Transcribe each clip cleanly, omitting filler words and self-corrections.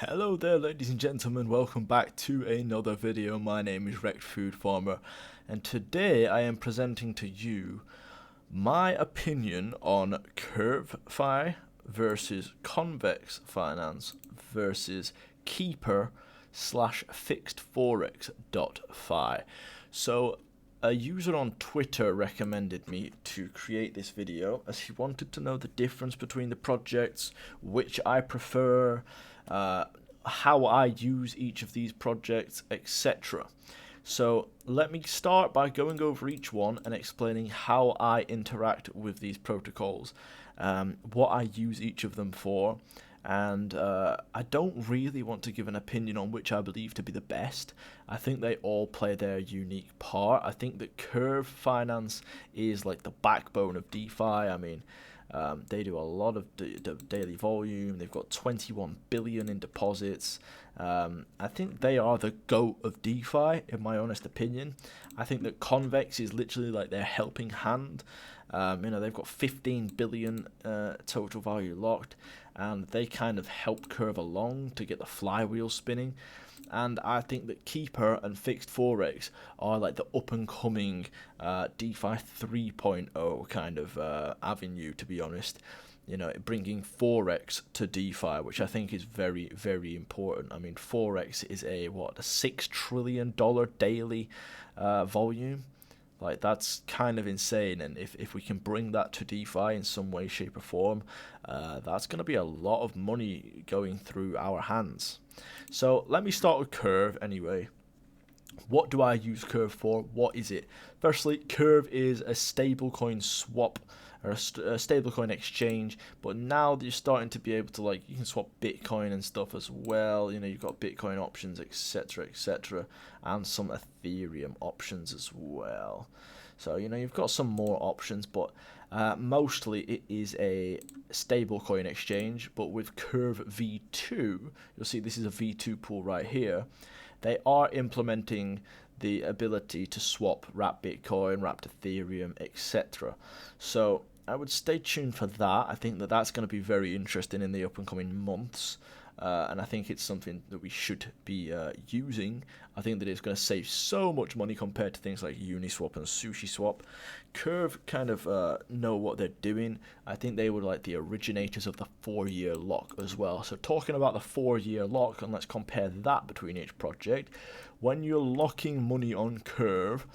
Hello there, ladies and gentlemen, welcome back to another video. My name is Wrecked Food Farmer, and today I am presenting to you my opinion on CurveFi versus Convex Finance versus Keeper slash fixedforex.fi. So a user on Twitter recommended me to create this video as he wanted to know the difference between the projects, which I prefer, how I use each of these projects, etc. So let me start by going over each one and explaining how I interact with these protocols, what I use each of them for, and I don't really want to give an opinion on which I believe to be the best. I think they all play their unique part. I think that Curve Finance is like the backbone of DeFi. I mean, they do a lot of daily volume. They've got 21 billion in deposits. I think they are the GOAT of DeFi, in my honest opinion. I think that Convex is literally like their helping hand. They've got 15 billion total value locked, and they kind of help Curve along to get the flywheel spinning. And I think that Keeper and Fixed Forex are like the up-and-coming DeFi 3.0 kind of avenue, to be honest. You know, bringing Forex to DeFi, which I think is very, very important. I mean, Forex is a $6 trillion daily volume. Like, that's kind of insane, and if we can bring that to DeFi in some way, shape, or form, that's going to be a lot of money going through our hands. So let me start with Curve anyway. What do I use Curve for? What is it? Firstly, Curve is a stablecoin swap or a stablecoin exchange, but now that you're starting to be able to, like, you can swap Bitcoin and stuff as well. You know, you've got Bitcoin options, etc., and some Ethereum options as well. So, you know, you've got some more options, but mostly it is a stablecoin exchange. But with Curve V2, you'll see this is a V2 pool right here. They are implementing the ability to swap wrapped Bitcoin, wrapped Ethereum, etc. So I would stay tuned for that. I think that that's going to be very interesting in the up and coming months. And I think it's something that we should be using. I think that it's going to save so much money compared to things like Uniswap and SushiSwap. Curve kind of know what they're doing. I think they were like the originators of the 4-year lock as well. So talking about the 4-year lock, and let's compare that between each project. When you're locking money on Curve,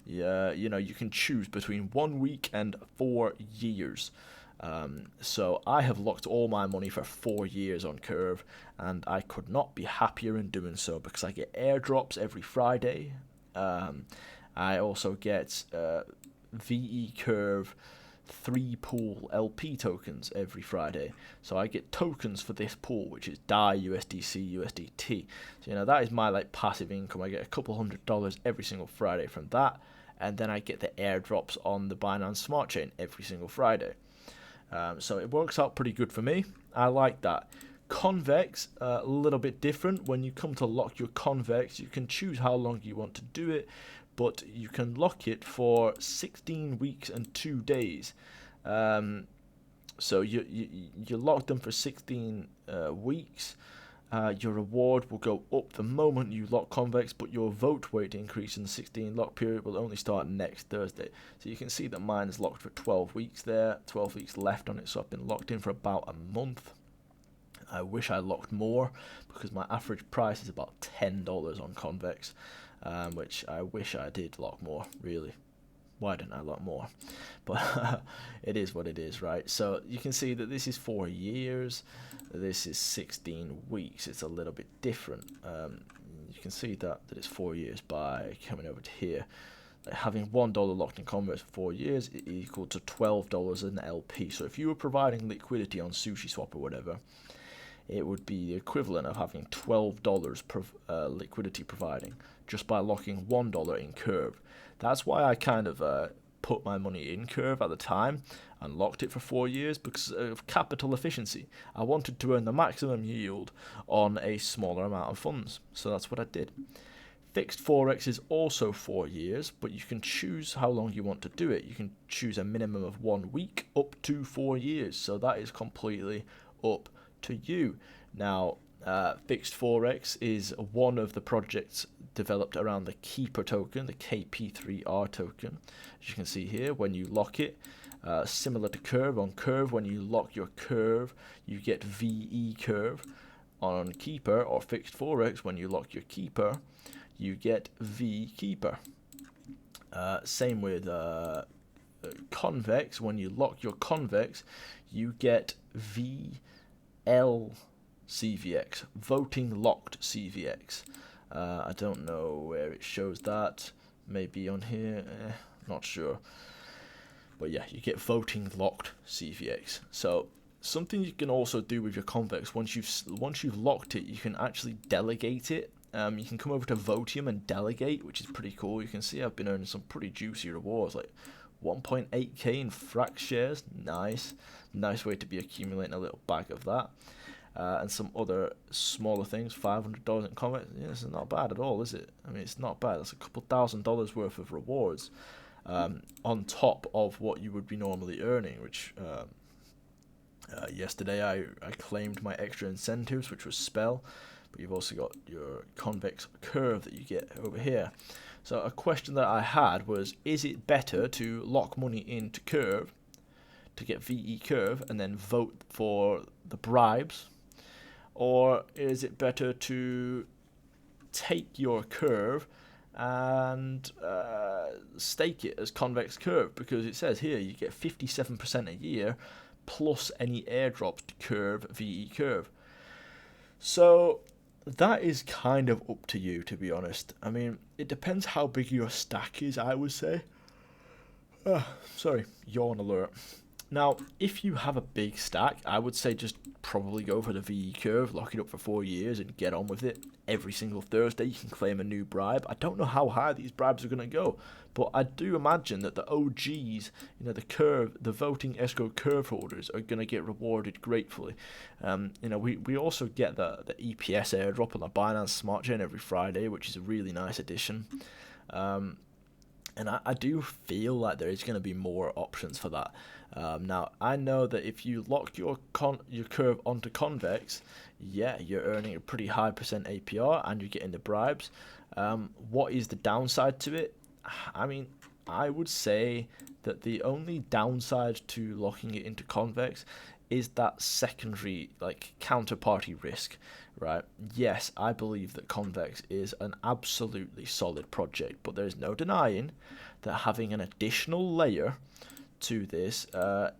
you can choose between 1 week and 4 years. So I have locked all my money for 4 years on Curve, and I could not be happier in doing so because I get airdrops every Friday. I also get VE Curve 3 pool LP tokens every Friday. So I get tokens for this pool, which is DAI, USDC, USDT. So, you know, that is my like passive income. I get a couple $100 every single Friday from that, and then I get the airdrops on the Binance Smart Chain every single Friday. So it works out pretty good for me. I like that. Convex, a little bit different. When you come to lock your Convex, you can choose how long you want to do it, but you can lock it for 16 weeks and 2 days. So you lock them for 16 weeks. Your reward will go up the moment you lock Convex, but your vote weight increase in the 16 lock period will only start next Thursday. So you can see that mine is locked for 12 weeks there, 12 weeks left on it, so I've been locked in for about a month. I wish I locked more because my average price is about $10 on Convex, which I wish I did lock more, really. Why didn't I lock more? But it is what it is, right? So you can see that this is 4 years. This is 16 weeks. It's a little bit different. You can see that it's 4 years by coming over to here. Having $1 locked in Convex for 4 years is equal to $12 an LP. So if you were providing liquidity on SushiSwap or whatever, it would be the equivalent of having $12 liquidity providing just by locking $1 in Curve. That's why I kind of put my money in Curve at the time and locked it for 4 years, because of capital efficiency. I wanted to earn the maximum yield on a smaller amount of funds, so that's what I did. Fixed Forex is also 4 years, but you can choose how long you want to do it. You can choose a minimum of 1 week up to 4 years, so that is completely up to you. Now, Fixed Forex is one of the projects developed around the Keeper token, the KP3R token. As you can see here, when you lock it, similar to Curve, on Curve, when you lock your Curve, you get VE Curve. On Keeper or Fixed Forex, when you lock your Keeper, you get V Keeper. Same with Convex. When you lock your Convex, you get VL CVX, voting locked CVX. I don't know where it shows that. Maybe on here, not sure. But yeah, you get voting locked CVX. So something you can also do with your Convex, once you've locked it, you can actually delegate it. You can come over to Votium and delegate, which is pretty cool. You can see I've been earning some pretty juicy rewards, like 1.8k in Frax shares. Nice way to be accumulating a little bag of that. And some other smaller things, $500 in Convex. Yeah, this is not bad at all, is it? I mean, it's not bad. That's a couple $1,000s worth of rewards on top of what you would be normally earning, which yesterday I claimed my extra incentives, which was Spell, but you've also got your Convex Curve that you get over here. So a question that I had was, is it better to lock money into Curve to get VE Curve and then vote for the bribes, or is it better to take your Curve and stake it as Convex Curve? Because it says here you get 57% a year plus any airdrops to Curve, VE Curve. So that is kind of up to you, to be honest. I mean, it depends how big your stack is, I would say. Sorry, yawn alert. Now, if you have a big stack, I would say just probably go for the VE Curve, lock it up for 4 years and get on with it. Every single Thursday you can claim a new bribe. I don't know how high these bribes are going to go, but I do imagine that the OGs, the voting escrow Curve holders are going to get rewarded gratefully. We also get the EPS airdrop on the Binance Smart Chain every Friday, which is a really nice addition. And I do feel like there is going to be more options for that. Now, I know that if you lock your Curve onto Convex, yeah, you're earning a pretty high percent APR and you're getting the bribes. What is the downside to it? I mean, I would say that the only downside to locking it into Convex is that secondary, counterparty risk, right? Yes, I believe that Convex is an absolutely solid project, but there's no denying that having an additional layer to this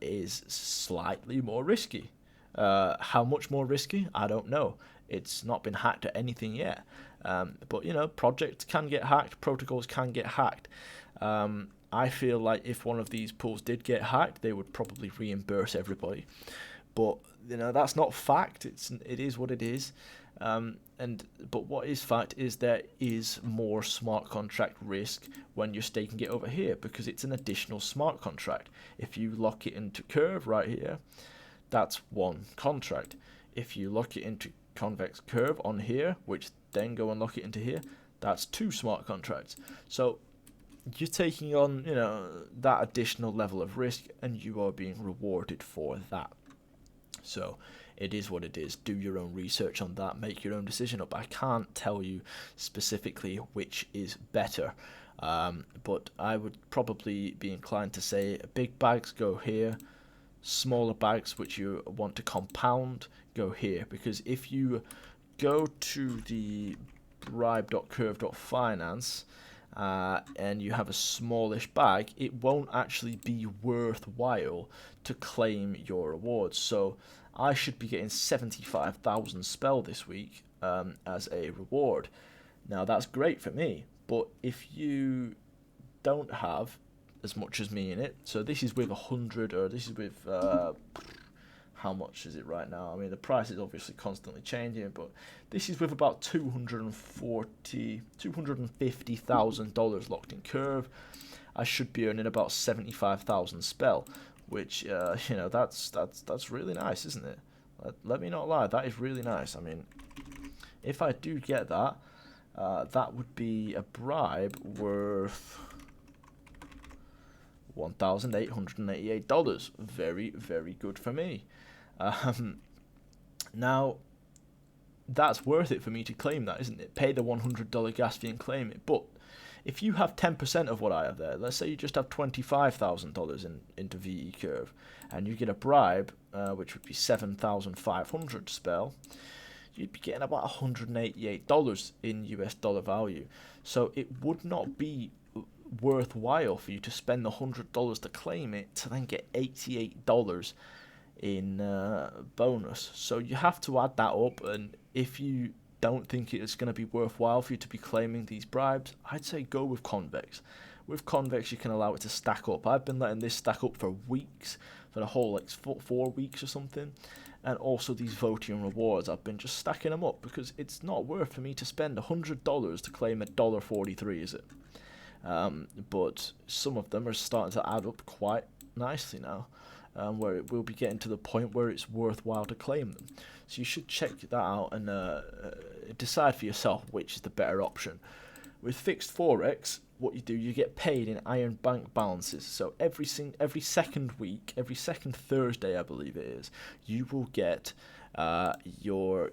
is slightly more risky. How much more risky? I don't know. It's not been hacked or anything yet. But, projects can get hacked, protocols can get hacked. I feel like if one of these pools did get hacked, they would probably reimburse everybody. But, that's not fact. It is what it is. But what is fact is there is more smart contract risk when you're staking it over here, because it's an additional smart contract. If you lock it into Curve right here, that's one contract. If you lock it into Convex Curve on here, which then go and lock it into here, that's 2 smart contracts. So you're taking on, that additional level of risk, and you are being rewarded for that. So it is what it is. Do your own research on that. Make your own decision up. I can't tell you specifically which is better. But I would probably be inclined to say big bags go here. Smaller bags which you want to compound go here. Because if you go to the bribe.curve.finance and you have a smallish bag, it won't actually be worthwhile to claim your rewards. So I should be getting 75,000 spell this week as a reward. Now that's great for me, but if you don't have as much as me in it, so this is with 100, or this is with how much is it right now? I mean, the price is obviously constantly changing, but this is with about $250,000 locked in Curve. I should be earning about 75,000 spell, which that's really nice, isn't it? Let me not lie, that is really nice. I mean, if I do get that, that would be a bribe worth $1,888. Very, very good for me. Now, that's worth it for me to claim that, isn't it? Pay the $100 gas fee and claim it. But if you have 10% of what I have there, let's say you just have $25,000 into VE Curve, and you get a bribe, which would be 7,500 spell, you'd be getting about $188 in US dollar value. So it would not be worthwhile for you to spend the $100 to claim it to then get $88 in bonus. So you have to add that up, and if you don't think it's going to be worthwhile for you to be claiming these bribes, I'd say go with Convex. With Convex, you can allow it to stack up. I've been letting this stack up for weeks, for the whole like 4 weeks or something. And also these Votium rewards, I've been just stacking them up because it's not worth for me to spend $100 to claim $1.43, is it? But some of them are starting to add up quite nicely now, where it will be getting to the point where it's worthwhile to claim them. So you should check that out and decide for yourself which is the better option. With fixed forex, what you do, you get paid in Iron Bank balances. So every second week, every second Thursday, I believe it is, you will get your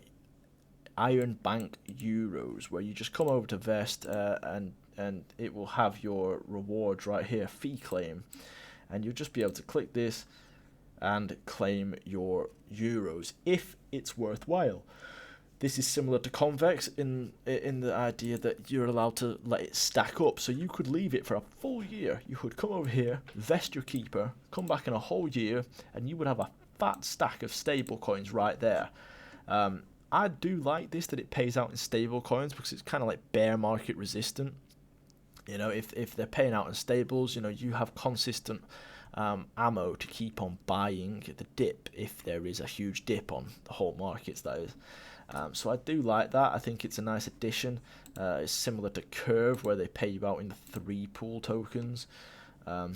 Iron Bank euros, where you just come over to Vest and it will have your rewards right here, fee claim, and you'll just be able to click this and claim your euros if it's worthwhile. This is similar to Convex in the idea that you're allowed to let it stack up. So you could leave it for a full year. You could come over here, vest your keeper, come back in a whole year, and you would have a fat stack of stable coins right there. I do like this, that it pays out in stable coins, because it's kind of like bear market resistant. You know, if they're paying out in stables, you know, you have consistent ammo to keep on buying the dip if there is a huge dip on the whole markets, that is. So I do like that. I think it's a nice addition. It's similar to Curve, where they pay you out in 3 pool tokens.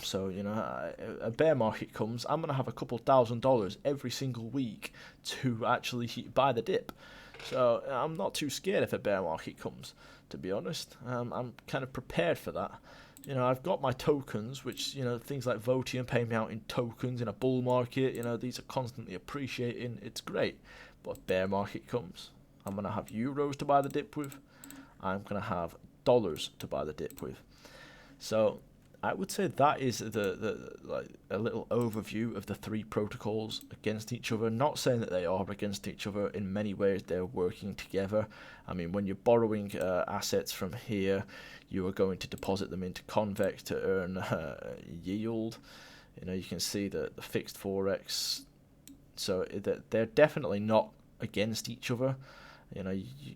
So, you know, a bear market comes, I'm going to have a couple $1,000 every single week to actually buy the dip. So I'm not too scared if a bear market comes, to be honest. I'm kind of prepared for that. You know, I've got my tokens, which, you know, things like Votium pay me out in tokens in a bull market. You know, these are constantly appreciating. It's great. But if bear market comes, I'm going to have euros to buy the dip with. I'm going to have dollars to buy the dip with. So I would say that is like a little overview of the 3 protocols against each other. Not saying that they are against each other. In many ways, they're working together. I mean, when you're borrowing assets from here, you are going to deposit them into Convex to earn yield. You know, you can see the fixed forex. So they're definitely not against each other. You know,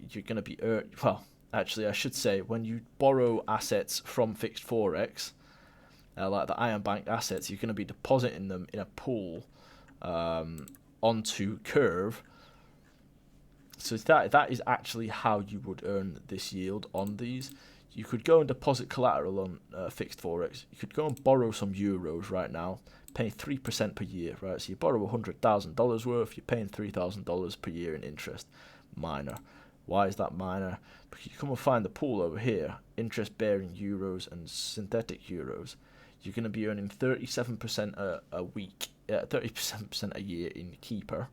you're going to be well, actually, I should say, when you borrow assets from fixed forex, like the Iron Bank assets, you're going to be depositing them in a pool onto Curve. So that is actually how you would earn this yield on these. You could go and deposit collateral on fixed forex. You could go and borrow some euros right now, paying 3% per year, right? So you borrow $100,000 worth, you're paying $3,000 per year in interest. Minor. Why is that minor? Because you come and find the pool over here, interest-bearing euros and synthetic euros. You're going to be earning 37% a week, 37% a year in Keeper,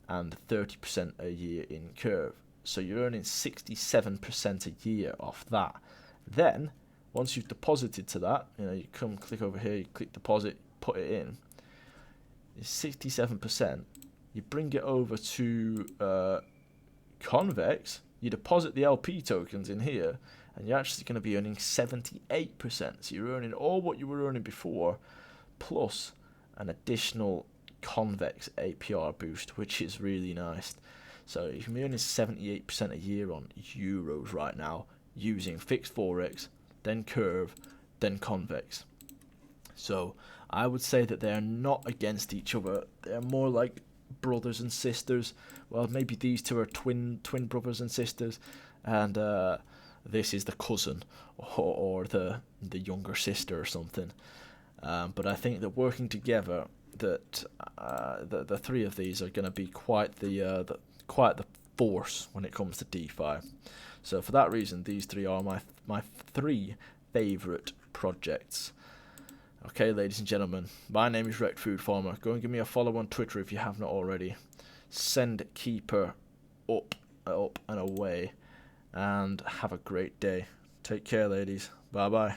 and 30% a year in Curve. So you're earning 67% a year off that. Then, once you've deposited to that, you know, you come click over here, you click deposit, put it in. It's 67%. You bring it over to Convex, you deposit the LP tokens in here, and you're actually going to be earning 78%. So you're earning all what you were earning before, plus an additional Convex APR boost, which is really nice. So you can be earning 78% a year on euros right now, using fixed forex, then Curve, then Convex. So I would say that they are not against each other. They're more like brothers and sisters. Well, maybe these two are twin brothers and sisters, and this is the cousin or the younger sister or something. But I think that working together, that the 3 of these are going to be quite the force when it comes to DeFi. So for that reason, these 3 are my 3 favorite projects. Okay, ladies and gentlemen, my name is Wrecked Food Farmer. Go and give me a follow on Twitter if you have not already. Send Keeper up up and away, and have a great day. Take care, ladies. Bye bye.